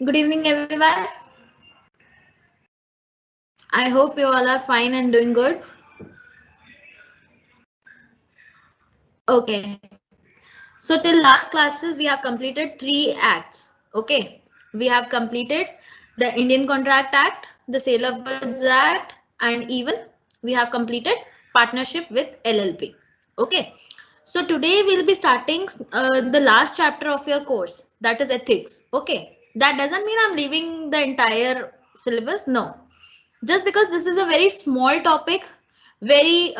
Good evening, everyone. I hope you all are fine and doing good. Okay. So till last classes, we have completed 3 acts. Okay. We have completed the Indian Contract Act, the Sale of Goods Act, and even we have completed partnership with LLP. Okay. So today we'll be starting the last chapter of your course, that is ethics. Okay. That doesn't mean I'm leaving the entire syllabus. No. Just because this is a very small topic, very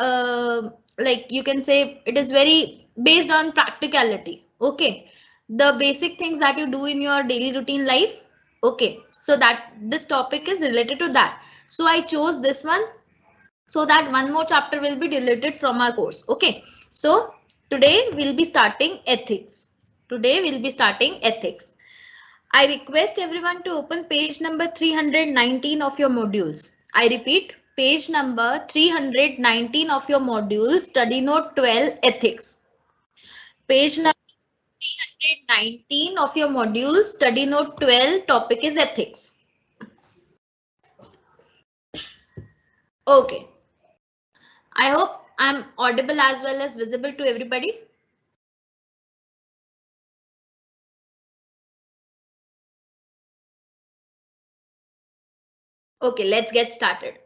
like you can say it is very based on practicality. Okay, the basic things that you do in your daily routine life. Okay, so that this topic is related to that, so I chose this one so that one more chapter will be deleted from our course. Okay, so today we'll be starting ethics. I request everyone to open page number 319 of your modules. I repeat, page number 319 of your modules, study note 12, ethics. Page number 319 of your modules, study note 12, topic is ethics. Okay. I hope I'm audible as well as visible to everybody. Okay, let's get started.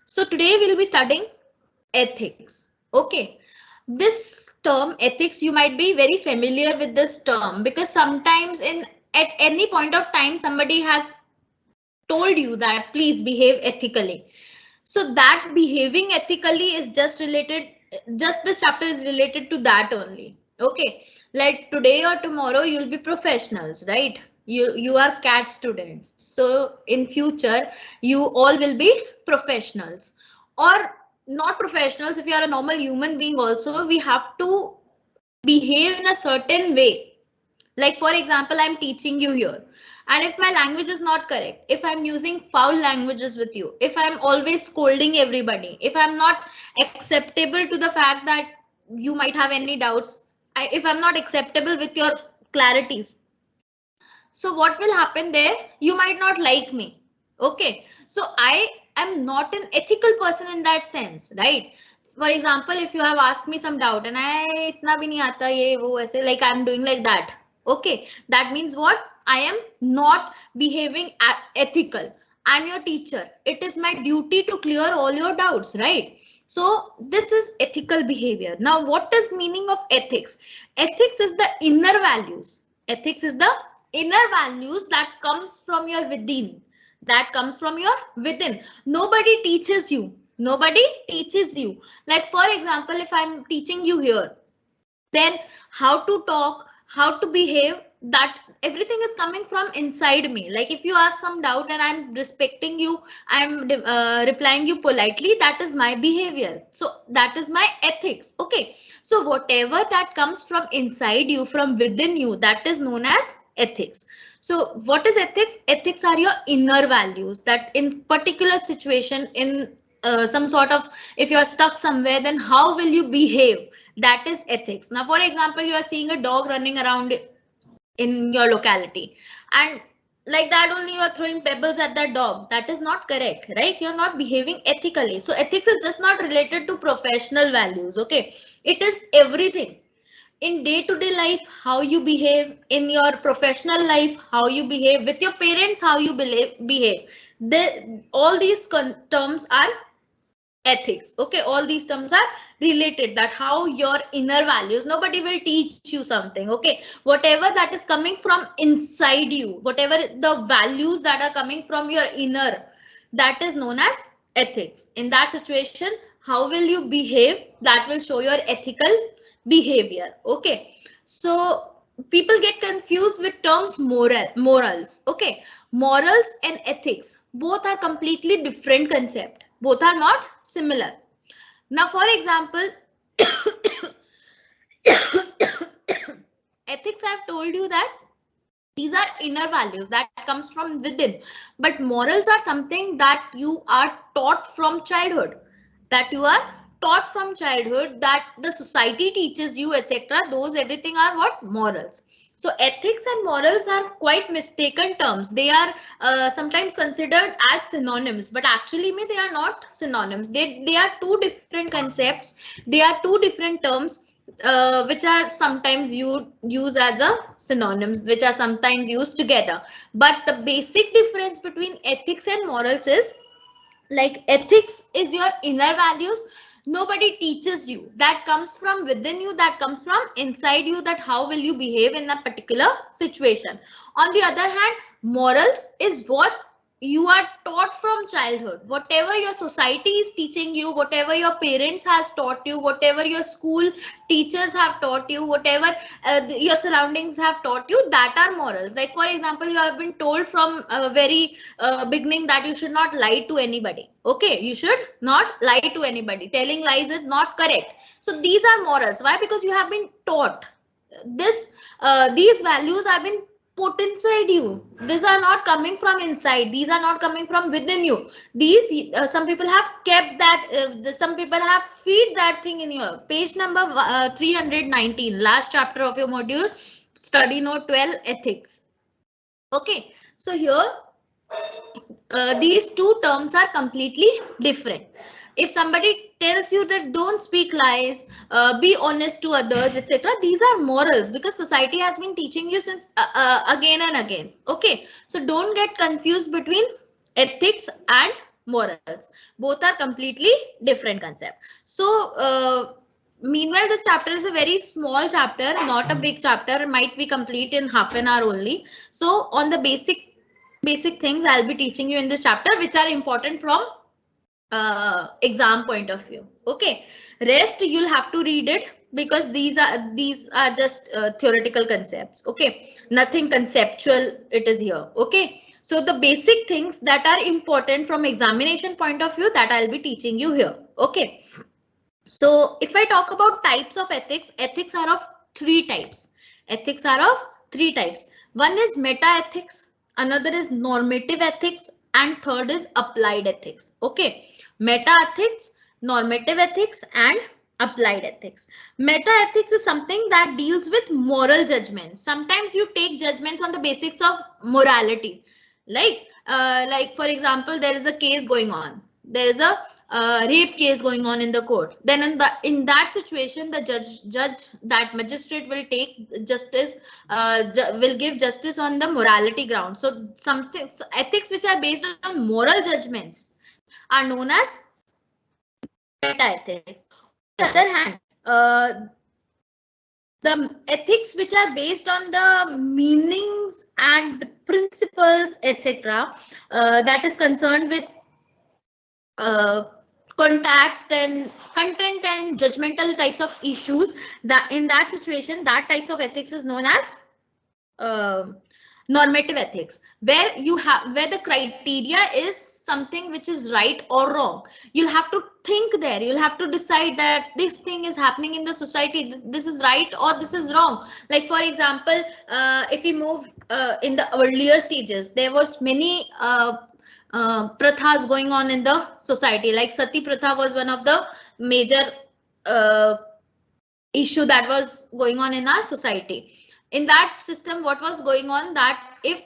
So today we'll be studying ethics. Okay, this term ethics, you might be very familiar with this term because sometimes at any point of time somebody has told you that please behave ethically. So that behaving ethically is just related, just this chapter is related to that only. Okay, like today or tomorrow you'll be professionals, right? You are CAT students, so in future you all will be professionals, or not professionals. If you are a normal human being also, we have to behave in a certain way. Like for example, I'm teaching you here, and if my language is not correct, if I'm using foul languages with you, if I'm always scolding everybody, if I'm not acceptable to the fact that you might have any doubts, if I'm not acceptable with your clarities, so what will happen there? You might not like me. Okay, so I am not an ethical person in that sense, right? For example, if you have asked me some doubt and I itna bhi nahi aata ye wo aise, like I'm doing like that. Okay, that means what? I am not behaving ethical. I'm your teacher. It is my duty to clear all your doubts, right? So this is ethical behavior. Now, what is meaning of ethics? Ethics is the inner values. Ethics is the inner values that comes from your within, that comes from your within. Nobody teaches you, nobody teaches you. Like for example, if I'm teaching you here, then how to talk, how to behave, that everything is coming from inside me. Like if you ask some doubt and I'm respecting you, I'm replying you politely, that is my behavior, so that is my ethics. Okay, so whatever that comes from inside you, from within you, that is known as ethics. So what is ethics? Ethics are your inner values that in particular situation, in some sort of, if you're stuck somewhere, then how will you behave? That is ethics. Now for example, you are seeing a dog running around in your locality, and like that only you are throwing pebbles at that dog. That is not correct, right? You're not behaving ethically. So ethics is just not related to professional values. Okay, it is everything in day-to-day life, how you behave, in your professional life, how you behave with your parents, how you behave. All these terms are ethics. Okay, all these terms are related, that how your inner values, nobody will teach you something. Okay, whatever that is coming from inside you, whatever the values that are coming from your inner, that is known as ethics. In that situation, how will you behave? That will show your ethical behavior. Okay, so people get confused with terms morals. Okay, morals and ethics both are completely different concept, both are not similar. Now for example, ethics, I've told you that these are inner values that comes from within, but morals are something that you are taught from childhood, that the society teaches you, etc. Those everything are what? Morals. So ethics and morals are quite mistaken terms. They are sometimes considered as synonyms, but actually they are not synonyms. They are two different concepts. They are two different terms which are sometimes you use as a synonyms, which are sometimes used together. But the basic difference between ethics and morals is, like, ethics is your inner values. Nobody teaches you. That comes from within you, that comes from inside you, that how will you behave in a particular situation. On the other hand, morals is what you are taught from childhood. Whatever your society is teaching you, whatever your parents has taught you, whatever your school teachers have taught you, whatever your surroundings have taught you, that are morals. Like for example, you have been told from a very beginning that you should not lie to anybody. Okay, you should not lie to anybody. Telling lies is not correct. So these are morals. Why? Because you have been taught this. These values have been put inside you. These are not coming from inside. These are not coming from within you. These some people have kept that. Some people have feed that thing in your page number 319, last chapter of your module, study note 12, ethics. Okay, so here these two terms are completely different. If somebody tells you that don't speak lies, be honest to others, etc., these are morals, because society has been teaching you since again and again. Okay, so don't get confused between ethics and morals. Both are completely different concept. So meanwhile, this chapter is a very small chapter, not a big chapter. It might be complete in half an hour only. So on the basic things I'll be teaching you in this chapter, which are important from exam point of view. Okay, rest you'll have to read it, because these are just theoretical concepts. Okay, nothing conceptual it is here. Okay, so the basic things that are important from examination point of view, that I'll be teaching you here. Okay, so if I talk about types of ethics, ethics are of three types. Ethics are of three types. One is meta ethics, another is normative ethics, and third is applied ethics. Okay, meta ethics, normative ethics, and applied ethics. Meta ethics is something that deals with moral judgments. Sometimes you take judgments on the basics of morality. Like for example, there is a case going on. There is a rape case going on in the court. Then in that situation, the judge, that magistrate will take justice, will give justice on the morality ground. So ethics which are based on moral judgments are known as meta ethics. On the other hand, the ethics which are based on the meanings and principles, etc., that is concerned with contact and content and judgmental types of issues, that in that situation, that types of ethics is known as normative ethics, where the criteria is something which is right or wrong. You'll have to think there. You'll have to decide that this thing is happening in the society. This is right or this is wrong. Like for example, if we move in the earlier stages, there was many prathas going on in the society. Like sati pratha was one of the major issue that was going on in our society. In that system, what was going on, that if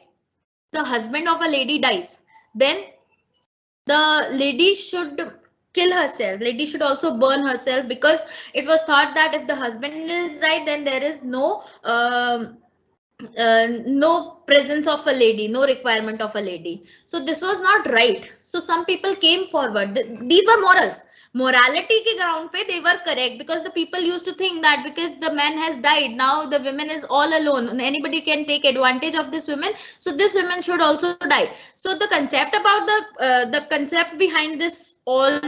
the husband of a lady dies, then the lady should kill herself. Lady should also burn herself, because it was thought that if the husband is died, then there is no presence of a lady, no requirement of a lady. So this was not right. So some people came forward. These were morals. Morality ke ground pe they were correct, because the people used to think that because the man has died, now the woman is all alone. Anybody can take advantage of this woman. So this woman should also die. So the concept about the concept behind this all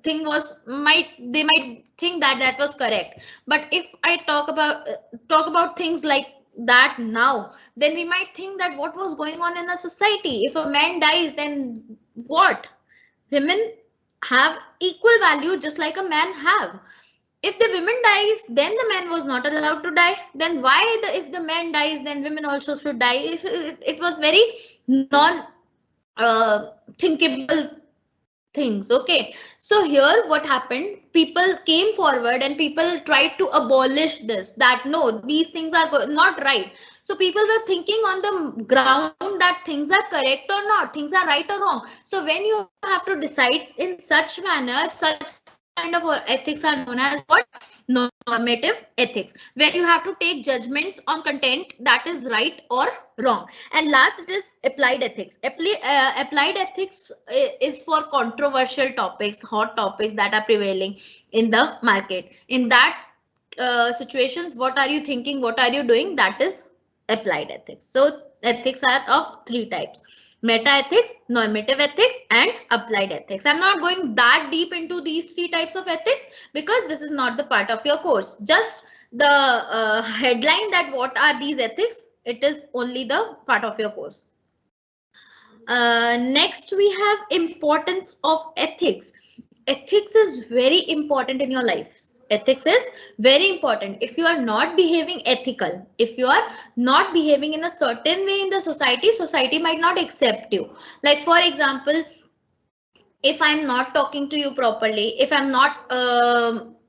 thing was, they might think that that was correct. But if I talk about things like that now, then we might think that what was going on in a society. If a man dies, then what? Women have equal value just like a man have. If the woman dies, then the man was not allowed to die. Then why if the man dies, then women also should die? If it was very non thinkable things. Okay, so here what happened, people came forward and people tried to abolish this, that no, these things are not right. So people were thinking on the ground that things are correct or not, things are right or wrong. So when you have to decide in such manner, such kind of ethics are known as what? Normative ethics, where you have to take judgments on content that is right or wrong. And last, it is applied ethics. Applied ethics is for controversial topics, hot topics that are prevailing in the market. In that situations, what are you thinking, what are you doing, that is applied ethics. So ethics are of three types: meta ethics, normative ethics, and applied ethics. I'm not going that deep into these three types of ethics because this is not the part of your course. Just the headline that what are these ethics, it is only the part of your course. Next, we have importance of ethics. Ethics is very important in your life. Ethics is very important. If you are not behaving ethical, if you are not behaving in a certain way in the society, society might not accept you. Like for example, if I'm not talking to you properly, if I'm not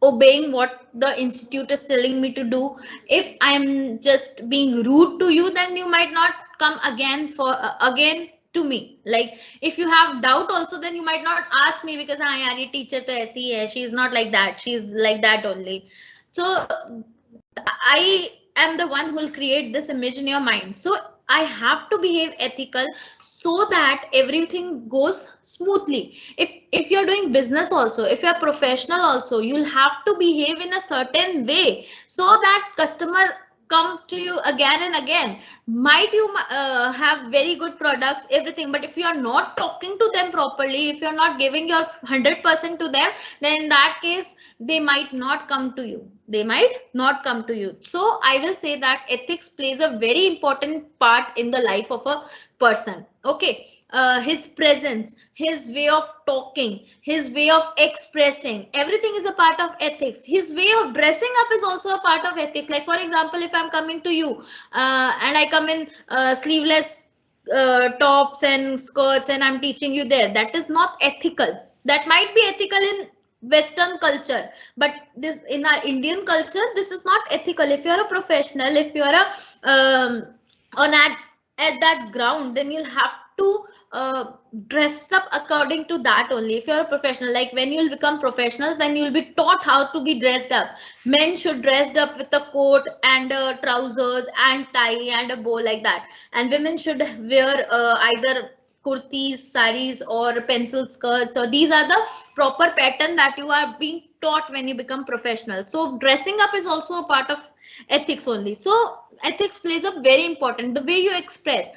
obeying what the institute is telling me to do, if I'm just being rude to you, then you might not come again for again to me. Like if you have doubt also, then you might not ask me because हाँ यार ये teacher तो ऐसी है, she is not like that, she is like that only. So I am the one who will create this image in your mind. So I have to behave ethical so that everything goes smoothly. If you're doing business also, if you're professional also, you'll have to behave in a certain way so that customer come to you again and again. Might you have very good products, everything, but if you are not talking to them properly, if you're not giving your 100% to them, then in that case they might not come to you. They might not come to you. So I will say that ethics plays a very important part in the life of a person. Okay. His presence, his way of talking, his way of expressing, everything is a part of ethics. His way of dressing up is also a part of ethics. Like for example, if I'm coming to you and I come in sleeveless tops and skirts and I'm teaching you there, that is not ethical. That might be ethical in Western culture, but this in our Indian culture, this is not ethical. If you're a professional, if you're a on at that ground, then you'll have to dress up according to that only. If you're a professional, like when you'll become professional, then you'll be taught how to be dressed up. Men should dressed up with a coat and trousers and tie and a bow like that, and women should wear either kurtis, saris, or pencil skirts. So these are the proper pattern that you are being taught when you become professional. So dressing up is also a part of ethics only. So ethics plays a very important, the way you express.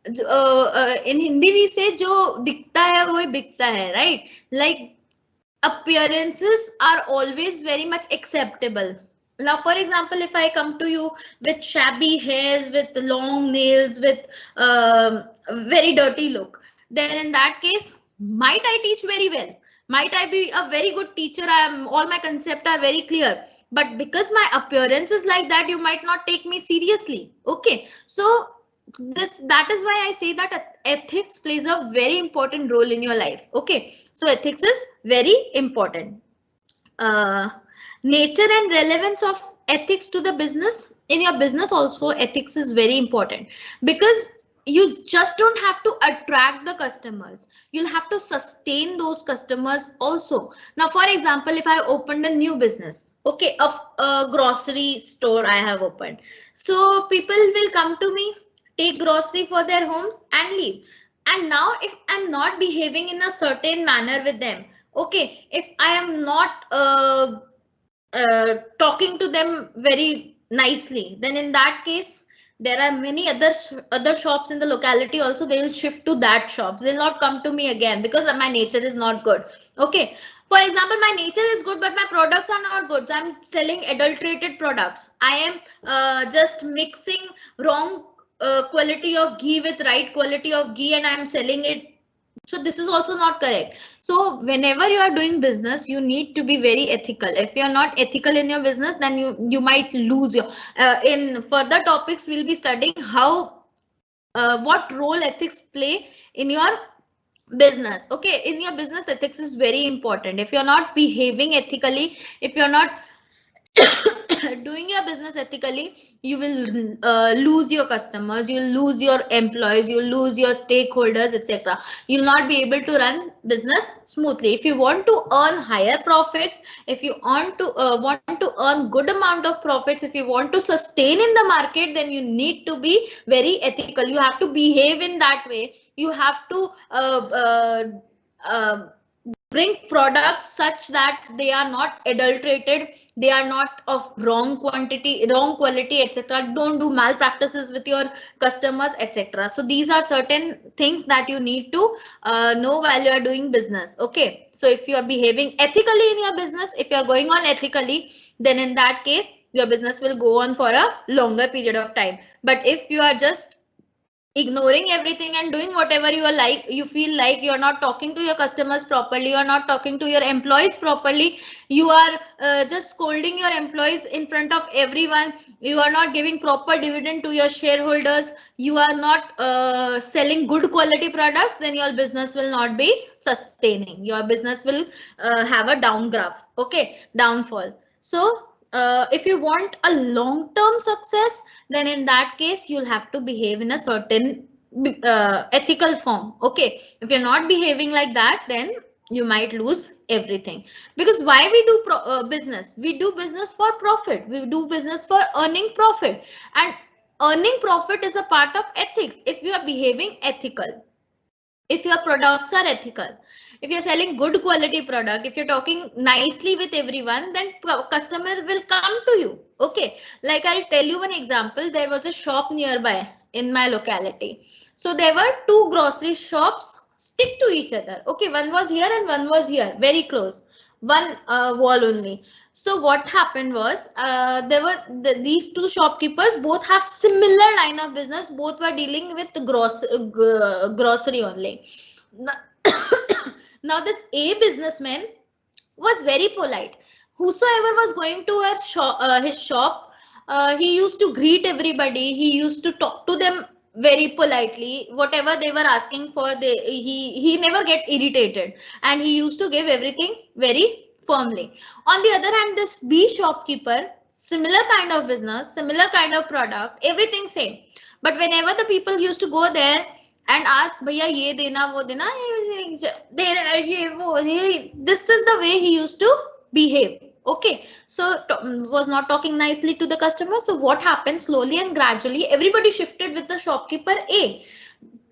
In Hindi we say जो दिखता है वो बिकता है, right? Like appearances are always very much acceptable. Now, for example, if I come to you with shabby hairs, with long nails, with very dirty look, then in that case, might I teach very well? Might I be a very good teacher? All my concepts are very clear. But because my appearance is like that, you might not take me seriously. Okay, so that is why I say that ethics plays a very important role in your life. Okay, so ethics is very important. Nature and relevance of ethics to the business. In your business also, ethics is very important because you just don't have to attract the customers, you'll have to sustain those customers also. Now for example, if I opened a new business, okay, of a grocery store I have opened, so people will come to me, take grocery for their homes and leave. And now if I'm not behaving in a certain manner with them, okay, if I am not talking to them very nicely, then in that case there are many other shops in the locality also, they will shift to that shops, they'll not come to me again because my nature is not good. Okay, for example, my nature is good but my products are not good, so I'm selling adulterated products. I am just mixing wrong quality of ghee with right quality of ghee and I'm selling it. So this is also not correct. So whenever you are doing business, you need to be very ethical. If you're not ethical in your business, then you might lose your in further topics we'll be studying how what role ethics play in your business. Okay, in your business, ethics is very important. If you're not behaving ethically, if you're not doing your business ethically, you will lose your customers, you'll lose your employees, you'll lose your stakeholders, etc. You'll not be able to run business smoothly. If you want to earn higher profits, if you want to earn good amount of profits, if you want to sustain in the market, then you need to be very ethical. You have to behave in that way. You have to uh, bring products such that they are not adulterated, they are not of wrong quantity, wrong quality, etc. Don't do malpractices with your customers, etc. So these are certain things that you need to know while you are doing business. Okay, so if you are behaving ethically in your business, if you are going on ethically, then in that case your business will go on for a longer period of time. But if you are just ignoring everything and doing whatever you are like, you feel like you're not talking to your customers properly, you're not talking to your employees properly, you are just scolding your employees in front of everyone, you are not giving proper dividend to your shareholders, you are not selling good quality products, then your business will not be sustaining, your business will have a down graph, okay, downfall. So if you want a long term success, then in that case you'll have to behave in a certain ethical form. Okay, if you're not behaving like that, then you might lose everything. Because why we do business? We do business for profit, we do business for earning profit, and earning profit is a part of ethics. If you are behaving ethical, if your products are ethical, if you're selling good quality product, if you're talking nicely with everyone, then customer will come to you. Okay, like I'll tell you one example. There was a shop nearby in my locality, so there were two grocery shops stick to each other. Okay, one was here and one was here, very close, one wall only. So what happened was, there were these two shopkeepers, both have similar line of business, both were dealing with grocery only. Now this A businessman was very polite. Whosoever was going to his shop, he used to greet everybody. He used to talk to them very politely. Whatever they were asking for, he never get irritated, and he used to give everything very firmly. On the other hand, this B shopkeeper, similar kind of business, similar kind of product, everything same. But whenever the people used to go there and ask, भैया ये देना वो देना, this is the way he used to behave. Okay, so was not talking nicely to the customer. So what happened, slowly and gradually everybody shifted with the shopkeeper A.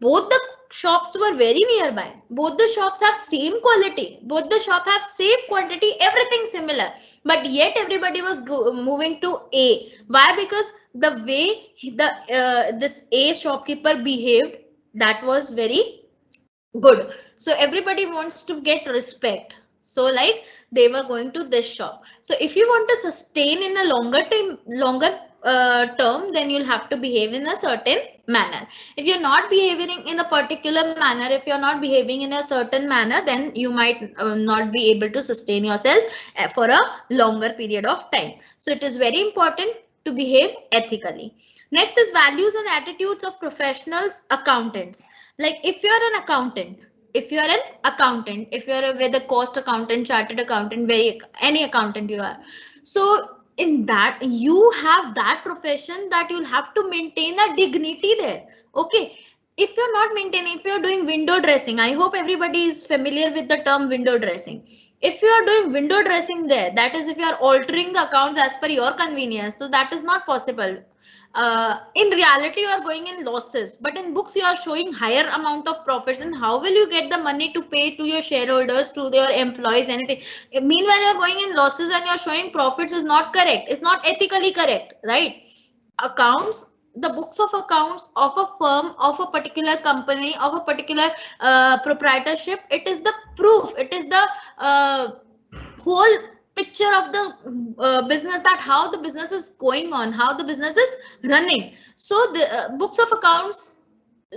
Both the shops were very nearby, both the shops have same quality, both the shop have same quantity, everything similar, but yet everybody was moving to A. Why? Because the way this A shopkeeper behaved, that was very good. So everybody wants to get respect, so like they were going to this shop. So if you want to sustain in a longer term, then you'll have to behave in a certain manner. If you're not behaving in a particular manner, if you're not behaving in a certain manner, then you might not be able to sustain yourself for a longer period of time. So it is very important to behave ethically. Next is values and attitudes of professionals, accountants. Like if you're an accountant, if you're an accountant, if you're a whether cost accountant, chartered accountant, very any accountant you are, so in that you have that profession that you'll have to maintain a dignity there. Okay, if you're not maintaining, if you're doing window dressing, I hope everybody is familiar with the term window dressing. If you are doing window dressing there, that is if you are altering the accounts as per your convenience, so that is not possible. In reality you are going in losses, but in books you are showing higher amount of profits, and how will you get the money to pay to your shareholders, to your employees, anything? Meanwhile you are going in losses and you are showing profits, is not correct, it's not ethically correct, right? Accounts, the books of accounts of a firm, of a particular company, of a particular proprietorship, it is the proof, it is the whole picture of the business, that how the business is going on, how the business is running. So the books of accounts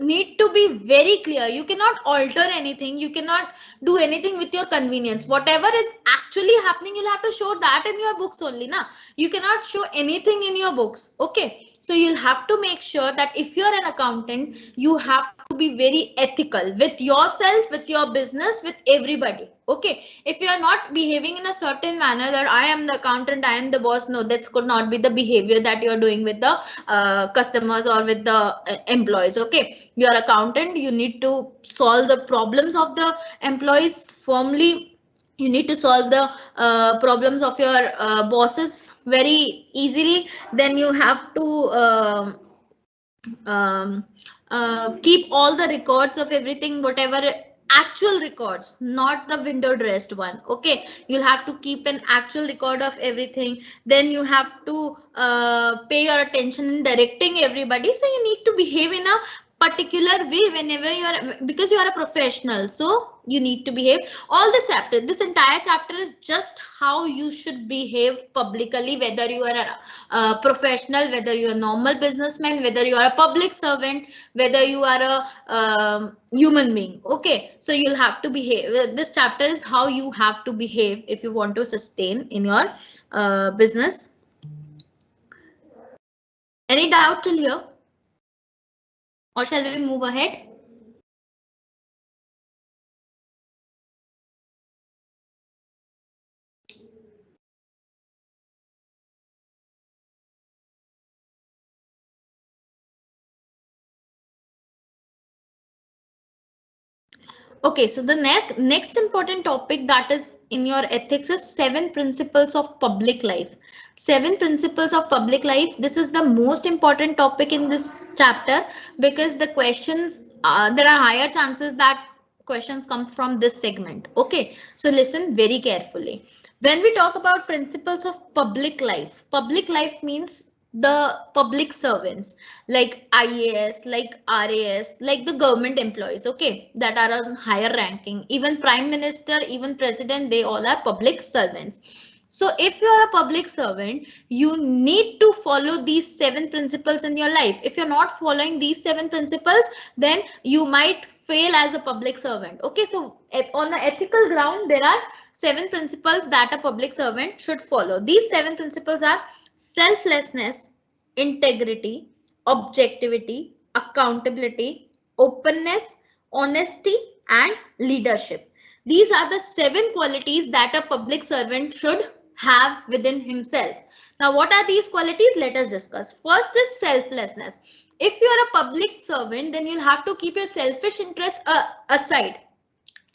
need to be very clear. You cannot alter anything, you cannot do anything with your convenience. Whatever is actually happening, you'll have to show that in your books only, na. You cannot show anything in your books. Okay, so you'll have to make sure that if you're an accountant, you have to be very ethical with yourself, with your business, with everybody. Okay, if you are not behaving in a certain manner that I am the accountant, I am the boss, no, that could not be the behavior that you are doing with the customers or with the employees. Okay, you are accountant, you need to solve the problems of the employees firmly. You need to solve the problems of your bosses very easily. Then you have to um, keep all the records of everything, whatever actual records, not the window dressed one. Okay, you'll have to keep an actual record of everything. Then you have to pay your attention in directing everybody. So you need to behave in a particular way whenever you are, because you are a professional, so you need to behave. All this chapter, this entire chapter is just how you should behave publicly, whether you are a professional, whether you are a normal businessman, whether you are a public servant, whether you are a human being. Okay, so you'll have to behave. This chapter is how you have to behave if you want to sustain in your business. Any doubt till here, or shall we move ahead? Okay, so the next important topic that is in your ethics is 7 principles of public life. 7 principles of public life. This is the most important topic in this chapter, because the questions, there are higher chances that questions come from this segment. Okay, so listen very carefully. When we talk about principles of public life means the public servants like IAS, like RAS, like the government employees, okay, that are on higher ranking, even prime minister, even president, they all are public servants. So if you are a public servant, you need to follow these 7 principles in your life. If you're not following these 7 principles, then you might fail as a public servant. Okay, so on the ethical ground, there are 7 principles that a public servant should follow. These 7 principles are selflessness, integrity, objectivity, accountability, openness, honesty, and leadership. These are the 7 qualities that a public servant should have within himself. Now, what are these qualities? Let us discuss. First is selflessness. If you are a public servant, then you'll have to keep your selfish interest aside,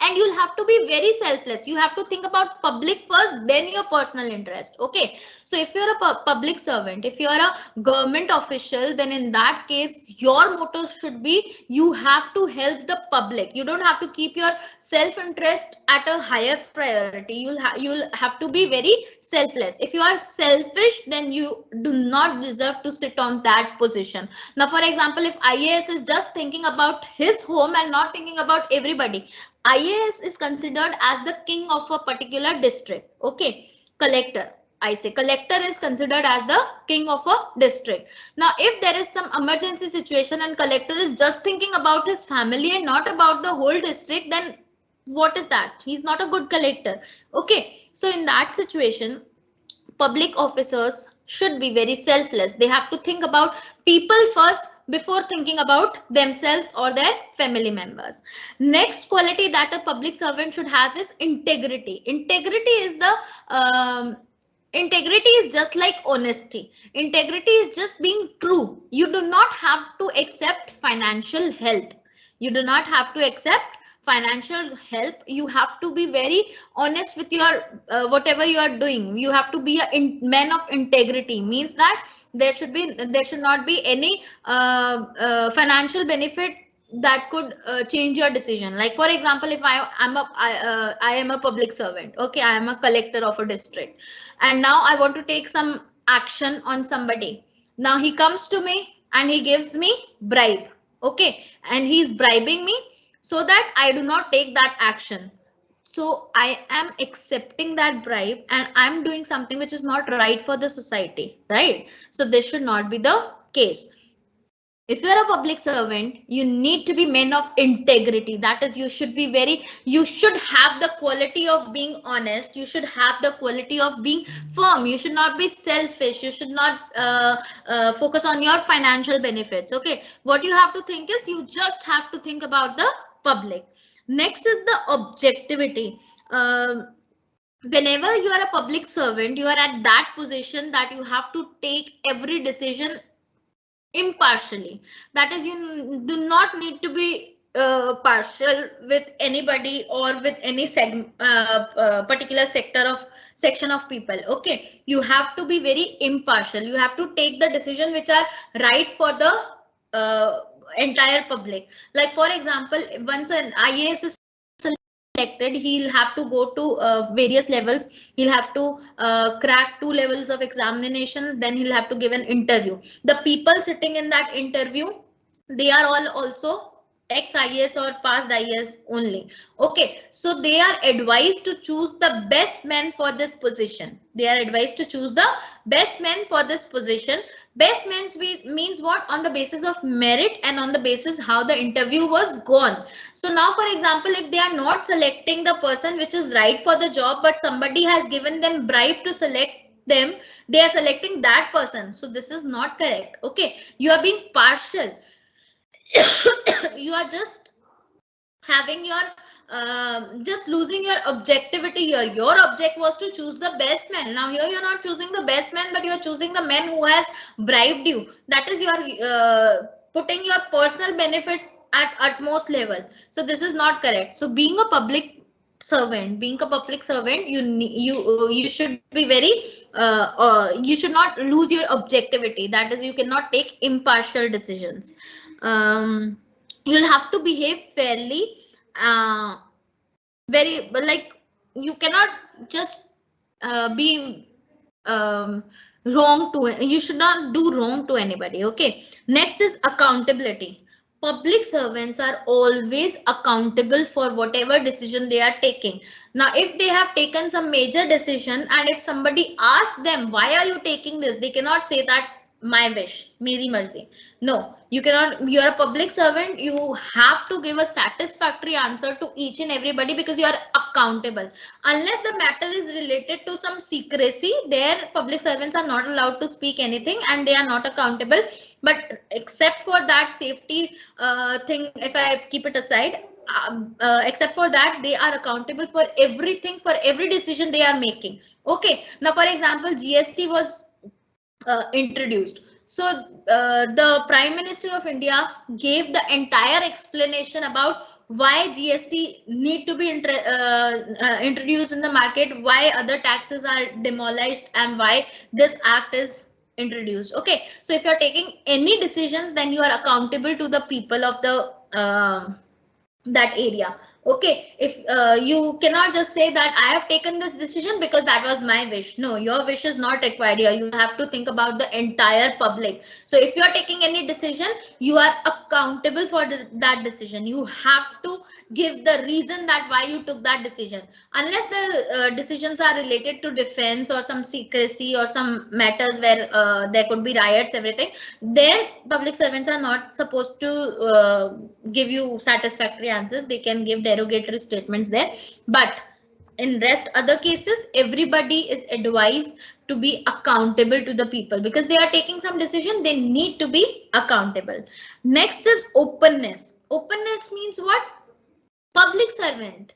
and you'll have to be very selfless. You have to think about public first, then your personal interest. Okay, so if you're a public servant, if you're a government official, then in that case your motto should be you have to help the public. You don't have to keep your self interest at a higher priority. You'll have to be very selfless. If you are selfish, then you do not deserve to sit on that position. Now, for example, if IAS is just thinking about his home and not thinking about everybody, IAS is considered as the king of a particular district. Okay, collector. I say collector is considered as the king of a district. Now, if there is some emergency situation and collector is just thinking about his family and not about the whole district, then what is that? He's not a good collector. Okay, so in that situation, public officers should be very selfless. They have to think about people first before thinking about themselves or their family members. Next quality that a public servant should have is integrity. Integrity is just like honesty. Integrity is just being true. You do not have to accept financial help. You do not have to accept financial help. You have to be very honest with your whatever you are doing. You have to be a man of integrity. Means that there should not be any financial benefit that could change your decision. Like for example, if I am a public servant, okay, I am a collector of a district, and now I want to take some action on somebody. Now he comes to me and he gives me bribe, okay, and he's bribing me so that I do not take that action. So I am accepting that bribe and I'm doing something which is not right for the society, right? So this should not be the case. If you're a public servant, you need to be men of integrity. That is, you should have the quality of being honest. You should have the quality of being firm. You should not be selfish. You should not focus on your financial benefits. Okay. What you have to think is you just have to think about the public. Next is the objectivity. Whenever you are a public servant, you are at that position that you have to take every decision impartially. That is, you do not need to be partial with anybody or with any particular section of people. Okay, you have to be very impartial. You have to take the decision which are right for the entire public. Like for example, once an IAS is selected, he'll have to go to various levels. He'll have to crack 2 levels of examinations, then he'll have to give an interview. The people sitting in that interview, they are all also ex-IAS or past IAS only. Okay, so they are advised to choose the best men for this position. They are advised to choose the best men for this position. Best means what? On the basis of merit and on the basis how the interview was gone. So now, for example, if they are not selecting the person which is right for the job, but somebody has given them bribe to select them, they are selecting that person. So this is not correct. Okay, you are being partial. You are just having your just losing your objectivity here. Your object was to choose the best man. Now here you're not choosing the best man, but you're choosing the man who has bribed you. That is, you're putting your personal benefits at utmost level. So this is not correct. So being a public servant, you should be very you should not lose your objectivity. That is, you cannot take impartial decisions. You'll have to behave fairly. Very like, you cannot just be wrong to, you should not do wrong to anybody. Okay, next is accountability. Public servants are always accountable for whatever decision they are taking. Now if they have taken some major decision and if somebody asks them why are you taking this, they cannot say that my wish, meri marzi. No, you cannot. You are a public servant. You have to give a satisfactory answer to each and everybody because you are accountable. Unless the matter is related to some secrecy, there public servants are not allowed to speak anything and they are not accountable. But except for that safety thing, if I keep it aside, except for that, they are accountable for everything, for every decision they are making. Okay. Now, for example, GST was introduced. So the Prime Minister of India gave the entire explanation about why GST need to be introduced in the market, why other taxes are demolished, and why this act is introduced. Okay, so if you're taking any decisions, then you are accountable to the people of the that area. Okay, if you cannot just say that I have taken this decision because that was my wish. No, your wish is not required here. You have to think about the entire public. So if you are taking any decision, you are accountable for that decision. You have to give the reason that why you took that decision. Unless the decisions are related to defense or some secrecy or some matters where there could be riots, everything, there public servants are not supposed to give you satisfactory answers. They can give derogatory statements there, but in rest other cases, everybody is advised to be accountable to the people because they are taking some decision. They need to be accountable. Next is openness. Openness means what? Public servant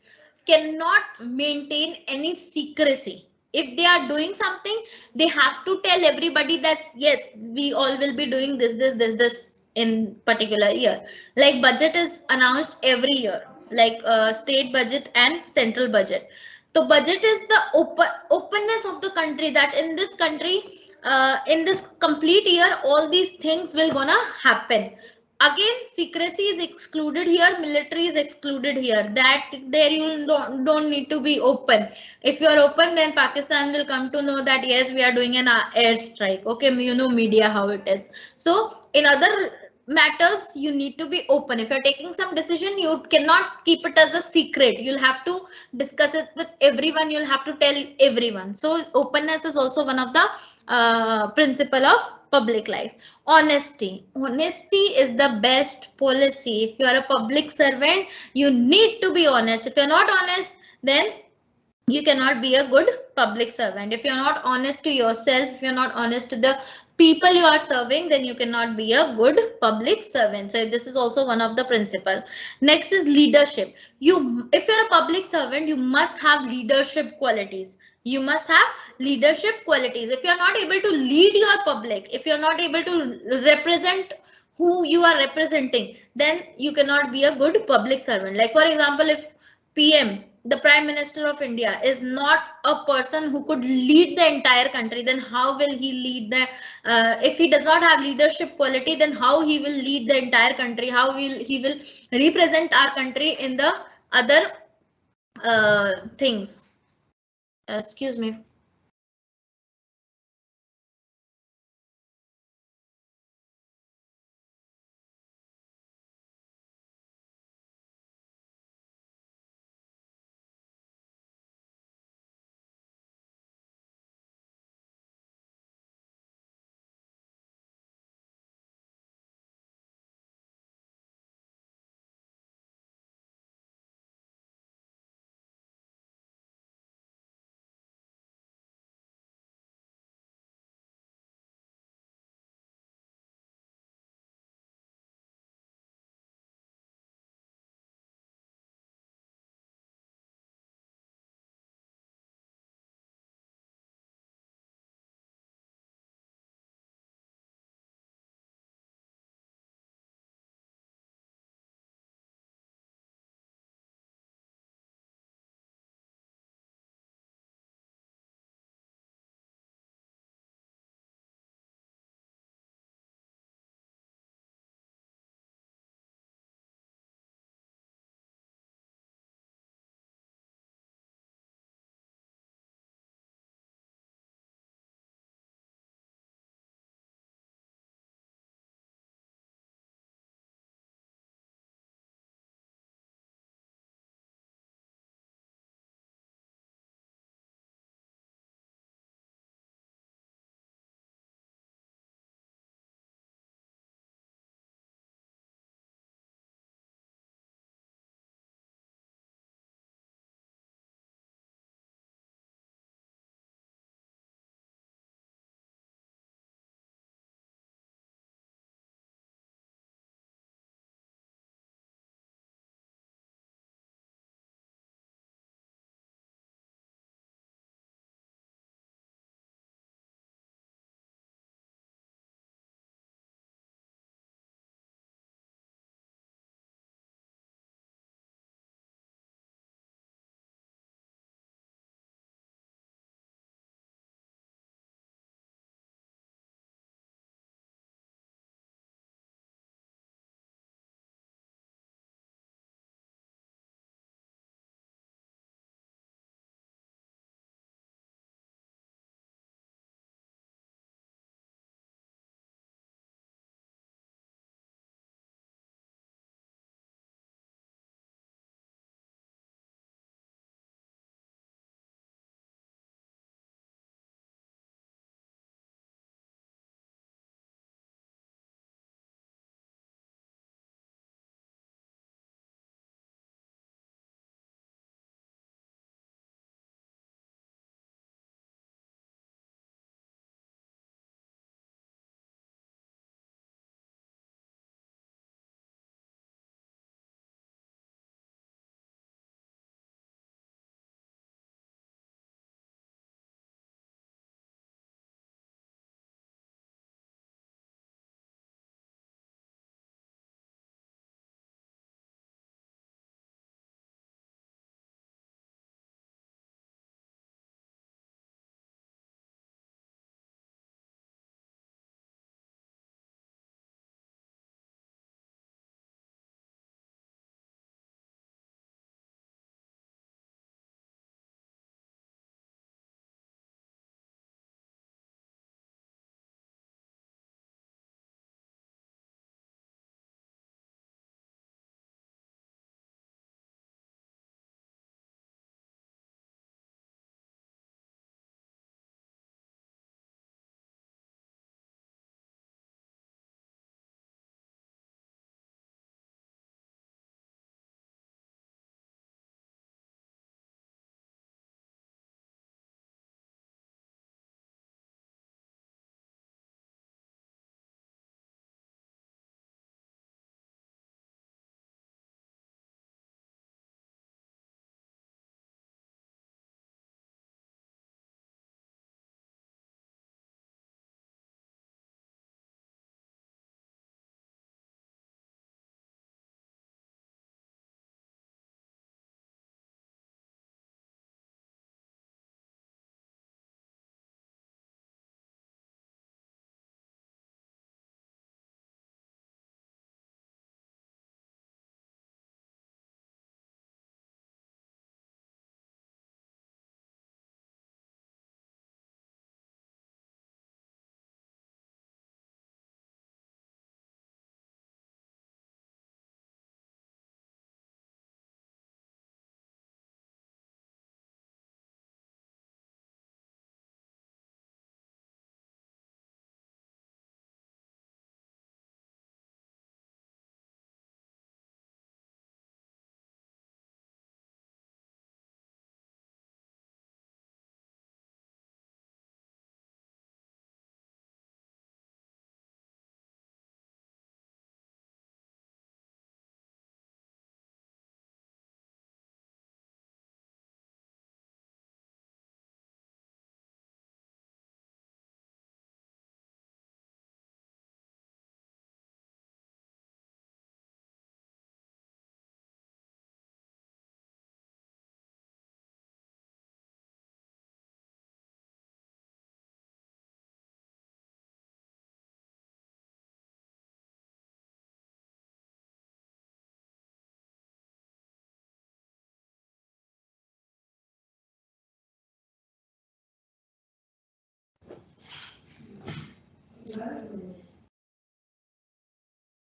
cannot maintain any secrecy. If they are doing something, they have to tell everybody that yes, we all will be doing this in particular year. Like budget is announced every year, like state budget and central budget. So budget is the openness of the country, that in this country, in this complete year, all these things will gonna happen. Again, secrecy is excluded here, military is excluded here. That there you don't need to be open. If you are open, then Pakistan will come to know that yes, we are doing an air strike. Okay, you know media how it is. So in other matters, you need to be open. If you're taking some decision, you cannot keep it as a secret. You'll have to discuss it with everyone. You'll have to tell everyone. So openness is also one of the principle of public life. Honesty is the best policy. If you are a public servant, you need to be honest. If you're not honest, then you cannot be a good public servant. If you're not honest to yourself, if you're not honest to the people you are serving, then you cannot be a good public servant. So this is also one of the principle. Next is leadership. If you're a public servant, you must have leadership qualities. You must have leadership qualities. If you're not able to lead your public, if you're not able to represent who you are representing, then you cannot be a good public servant. Like for example, if PM, the Prime Minister of India, is not a person who could lead the entire country, then how will he lead the? If he does not have leadership quality, then how he will lead the entire country? How will he will represent our country in the other things? Excuse me.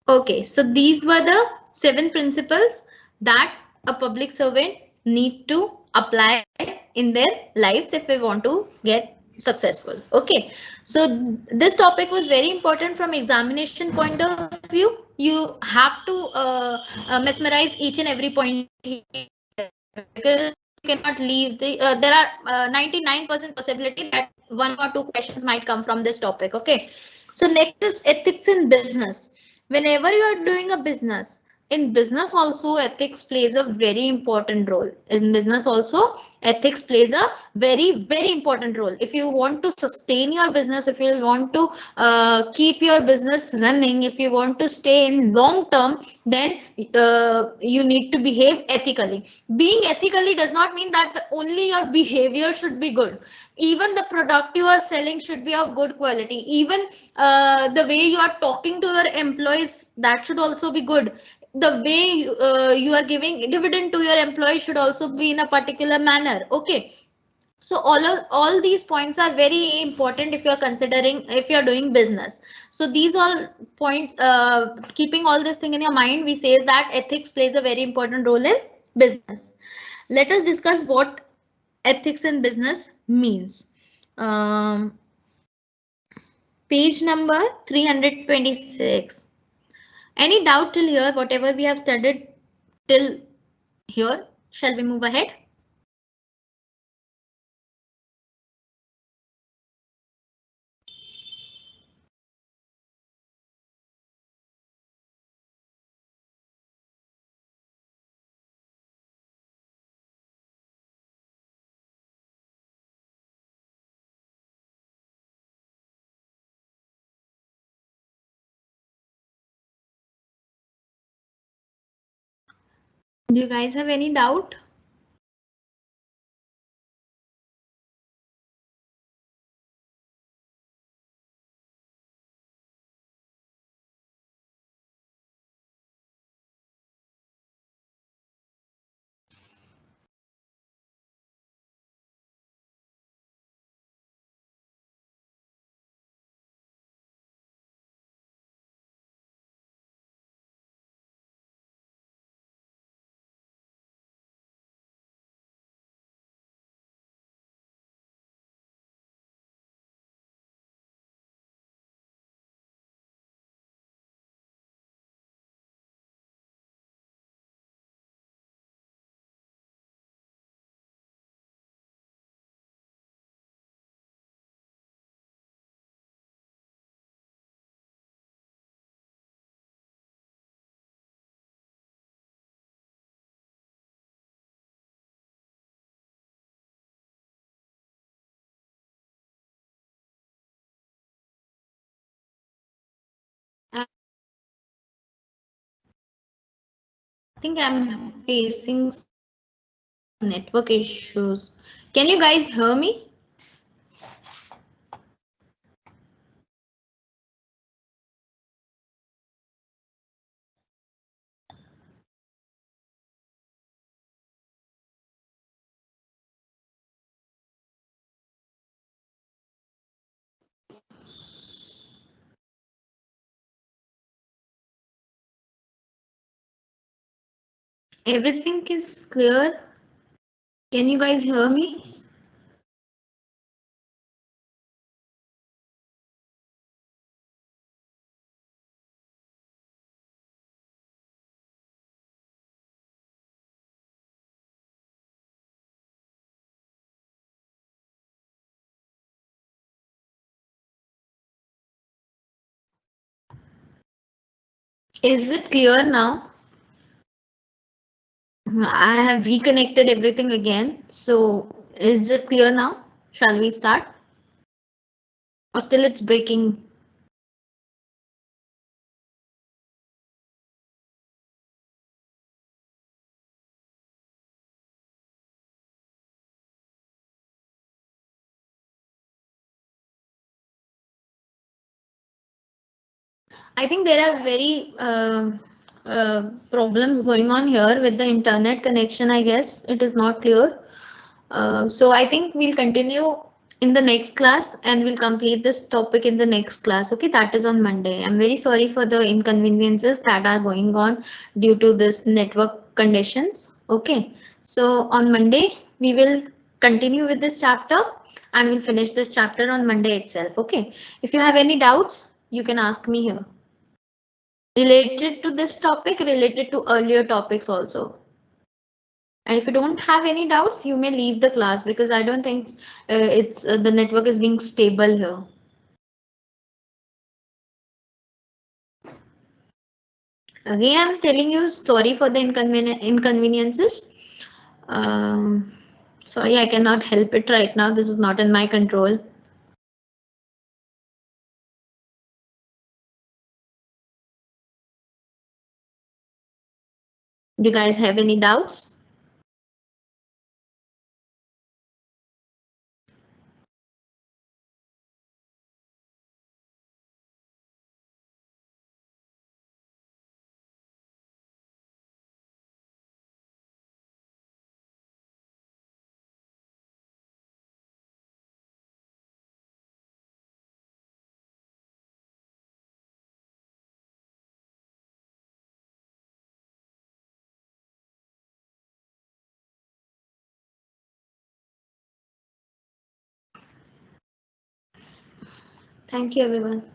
Okay, so these were the 7 principles that a public servant need to apply in their lives if we want to get successful. Okay, so this topic was very important from examination point of view. You have to mesmerize each and every point here because you cannot leave the there are 99% possibility that 1 or 2 questions might come from this topic. Okay, so next is ethics in business. Whenever you are doing a business, in business also ethics plays a very important role. In business also ethics plays a very important role. If you want to sustain your business, if you want to keep your business running, if you want to stay in long term, then you need to behave ethically. Being ethically does not mean that only your behavior should be good. Even the product you are selling should be of good quality. Even the way you are talking to your employees, that should also be good. The way you are giving dividend to your employees should also be in a particular manner. Okay, so all these points are very important if you're considering, if you're doing business. So these all points, keeping all this thing in your mind, we say that ethics plays a very important role in business. Let us discuss what ethics in business means. um, Page number 326. Any doubt till here? Whatever we have studied till here, shall we move ahead? Do you guys have any doubt? I think I'm facing network issues. Can you guys hear me? Everything is clear. Can you guys hear me? Is it clear now? I have reconnected everything again. So is it clear now? Shall we start? Or still it's breaking? I think there are very problems going on here with the internet connection. I guess it is not clear. So I think we'll continue in the next class, and we'll complete this topic in the next class. Okay, that is on Monday. I'm very sorry for the inconveniences that are going on due to this network conditions. Okay, so on Monday we will continue with this chapter and we'll finish this chapter on Monday itself. Okay, if you have any doubts, you can ask me here related to this topic, related to earlier topics also. And if you don't have any doubts, you may leave the class because I don't think it's the network is being stable here. Again, I'm telling you sorry for the inconveniences. Um, Sorry, I cannot help it right now. This is not in my control. Do you guys have any doubts? Thank you, everyone.